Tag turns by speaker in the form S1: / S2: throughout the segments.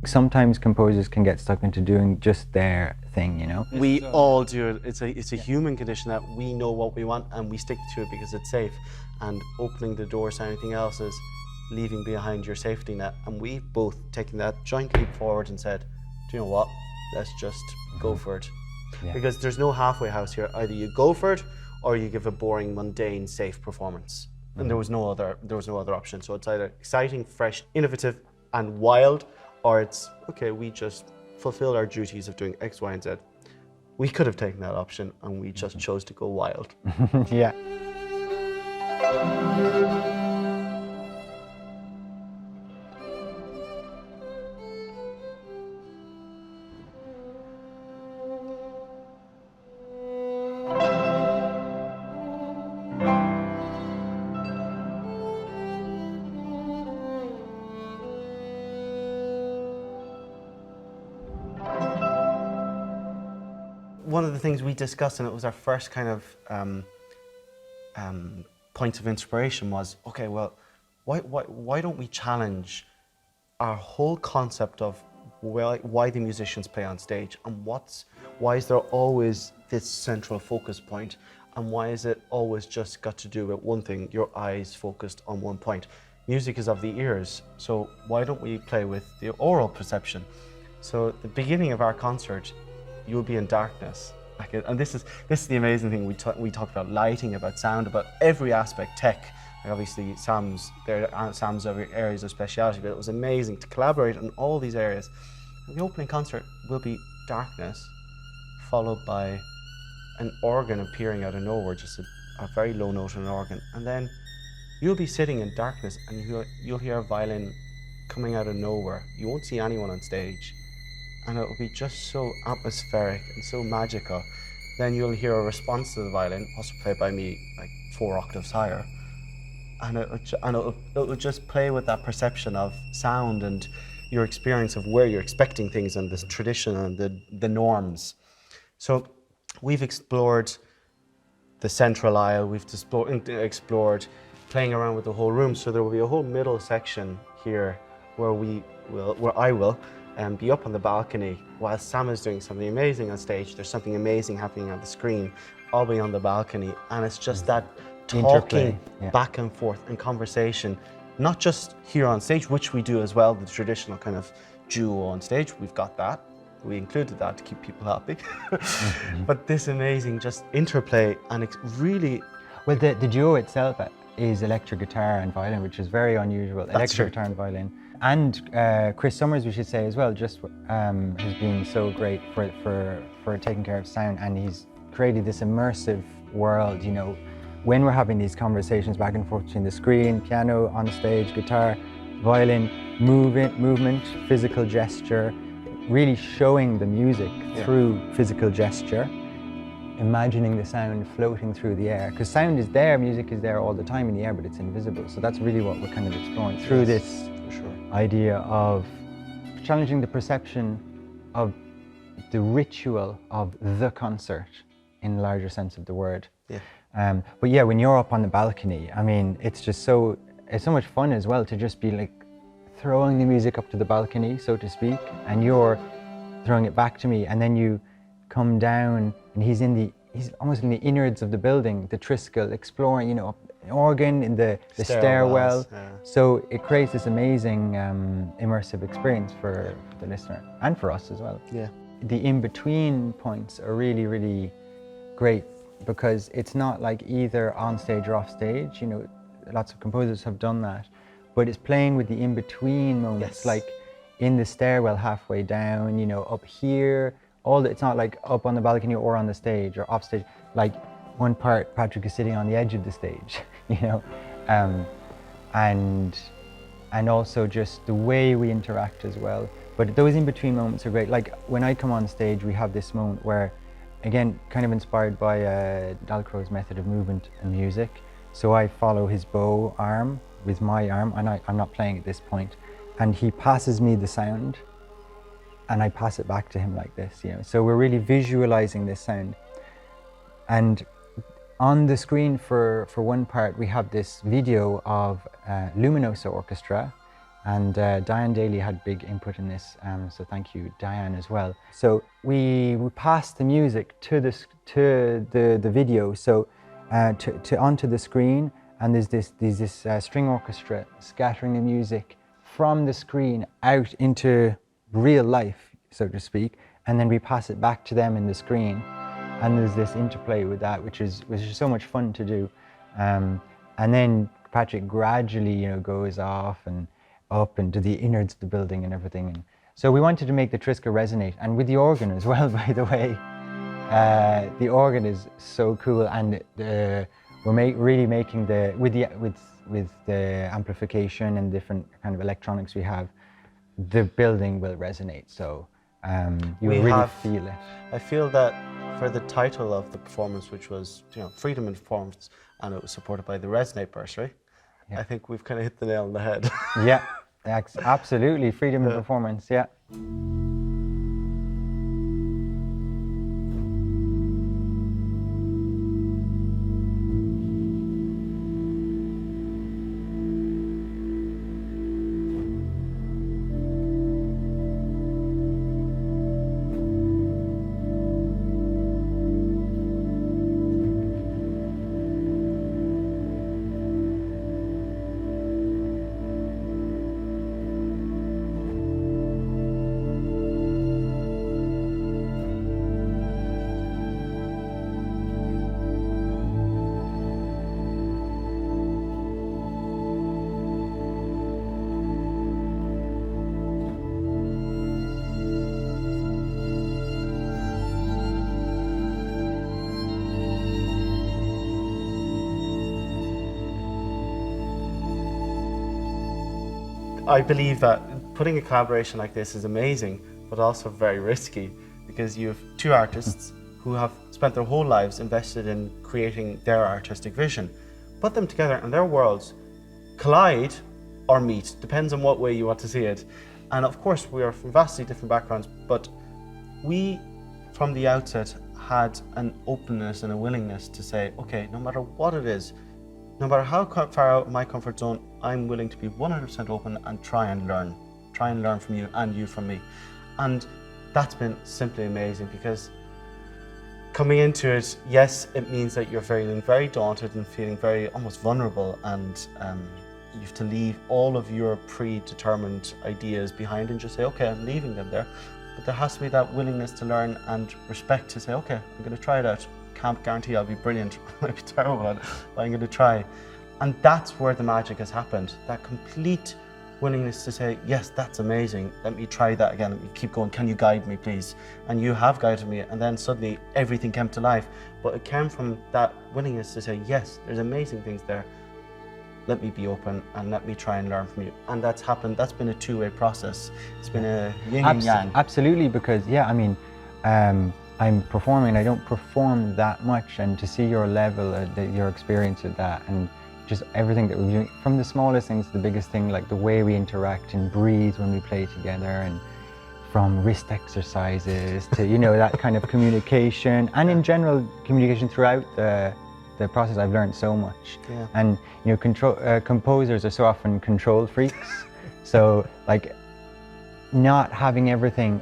S1: sometimes composers can get stuck into doing just their thing, you know?
S2: We all do it. It's a human condition that we know what we want and we stick to it because it's safe. And opening the doors to anything else is leaving behind your safety net. And we've both taken that giant leap forward and said, do you know what? Let's just go for it. Yeah. Because there's no halfway house here. Either you go for it or you give a boring, mundane, safe performance. And there was no other option. So it's either exciting, fresh, innovative, and wild, or it's, okay, we just fulfill our duties of doing X, Y, and Z. We could have taken that option and we just chose to go wild.
S1: Yeah.
S2: One of the things we discussed, and it was our first kind of point of inspiration, was, okay, well, why don't we challenge our whole concept of why the musicians play on stage, and why is there always this central focus point, and why is it always just got to do with one thing, your eyes focused on one point? Music is of the ears, so why don't we play with the oral perception? So at the beginning of our concert, you'll be in darkness. And this is the amazing thing. We talk about lighting, about sound, about every aspect, tech. Like obviously Sam's areas of speciality, but it was amazing to collaborate on all these areas. And the opening concert will be darkness, followed by an organ appearing out of nowhere, just a very low note on an organ. And then you'll be sitting in darkness and you'll hear a violin coming out of nowhere. You won't see anyone on stage. And it will be just so atmospheric and so magical. Then you'll hear a response to the violin, also played by me like 4 octaves higher. And it'll just play with that perception of sound and your experience of where you're expecting things and this tradition and the norms. So we've explored the central aisle, we've explored playing around with the whole room. So there will be a whole middle section here where I will be up on the balcony while Sam is doing something amazing on stage. There's something amazing happening on the screen. I'll be on the balcony, and it's just that talking back and forth and conversation, not just here on stage, which we do as well, the traditional kind of duo on stage. We've got that. We included that to keep people happy. But this amazing just interplay, and it's really...
S1: Well, the duo itself is electric guitar and violin, which is very unusual. Electric guitar and violin. And Chris Summers, we should say as well, just has been so great for taking care of sound, and he's created this immersive world, you know, when we're having these conversations back and forth between the screen, piano, on the stage, guitar, violin, movement, physical gesture, really showing the music through physical gesture, imagining the sound floating through the air, because sound is there, music is there all the time in the air, but it's invisible. So that's really what we're kind of exploring through this idea of challenging the perception of the ritual of the concert in the larger sense of the word. But yeah, when you're up on the balcony, I mean, it's so much fun as well to just be like throwing the music up to the balcony, so to speak, and you're throwing it back to me, and then you come down and he's almost in the innards of the building, the Triskel, exploring, you know, an organ in the stairwell. So it creates this amazing immersive experience for the listener and for us as well. The in-between points are really, really great, because it's not like either on stage or off stage. You know, lots of composers have done that, but it's playing with the in-between moments, like in the stairwell halfway down, you know, up here. It's not like up on the balcony or on the stage or off stage. Like one part, Patrick is sitting on the edge of the stage, you know, and also just the way we interact as well. But those in-between moments are great. Like when I come on stage, we have this moment where, again, kind of inspired by Dalcroze's method of movement and music. So I follow his bow arm with my arm, and I'm not playing at this point, and he passes me the sound, and I pass it back to him like this, you know. So we're really visualizing this sound. And on the screen for one part, we have this video of Luminosa Orchestra, And Diane Daly had big input in this, so thank you, Diane, as well. So we passed the music to the video, so onto the screen, and there's this string orchestra scattering the music from the screen out into real life, so to speak, and then we pass it back to them in the screen, and there's this interplay with that, which is so much fun to do. And then Patrick gradually, goes off and up into the innards of the building and everything. And so we wanted to make the Triskel resonate, and with the organ as well, by the way. The organ is so cool, and we're really making with the amplification and different kind of electronics we have, the building will resonate. So you will really feel it.
S2: I feel that for the title of the performance, which was Freedom in Performance, and it was supported by the Resonate Bursary, I think we've kind of hit the nail on the head.
S1: Yeah, absolutely. Freedom in performance, yeah.
S2: I believe that putting a collaboration like this is amazing, but also very risky, because you have two artists who have spent their whole lives invested in creating their artistic vision. Put them together and their worlds collide or meet, depends on what way you want to see it. And of course, we are from vastly different backgrounds, but we, from the outset, had an openness and a willingness to say, okay, no matter what it is, no matter how far out of my comfort zone, I'm willing to be 100% open and try and learn from you and you from me. And that's been simply amazing, because coming into it, yes, it means that you're feeling very daunted and feeling very almost vulnerable, and you have to leave all of your predetermined ideas behind and just say, okay, I'm leaving them there. But there has to be that willingness to learn and respect to say, okay, I'm going to try it out. Can't guarantee I'll be brilliant, I might be terrible at it, but I'm going to try. And that's where the magic has happened. That complete willingness to say, yes, that's amazing, let me try that again, let me keep going, can you guide me please? And you have guided me, and then suddenly everything came to life. But it came from that willingness to say, yes, there's amazing things there, let me be open and let me try and learn from you. And that's happened, that's been a two-way process. It's been a yin and yang.
S1: Absolutely, because I'm performing, I don't perform that much, and to see your level, your experience of that, and just everything that we're doing, from the smallest things to the biggest thing, like the way we interact and breathe when we play together, and from wrist exercises to, that kind of communication, and in general, communication throughout the process, I've learned so much.
S2: Yeah.
S1: And, composers are so often control freaks, so like not having everything,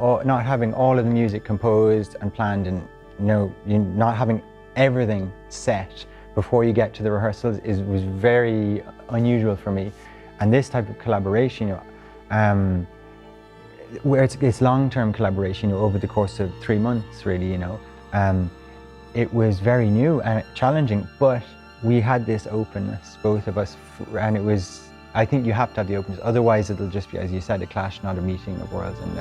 S1: not having all of the music composed and planned, and not having everything set before you get to the rehearsals was very unusual for me. And this type of collaboration, where it's long-term collaboration, over the course of 3 months, really, it was very new and challenging, but we had this openness, both of us, and it was, I think you have to have the openness, otherwise it'll just be, as you said, a clash, not a meeting of worlds. And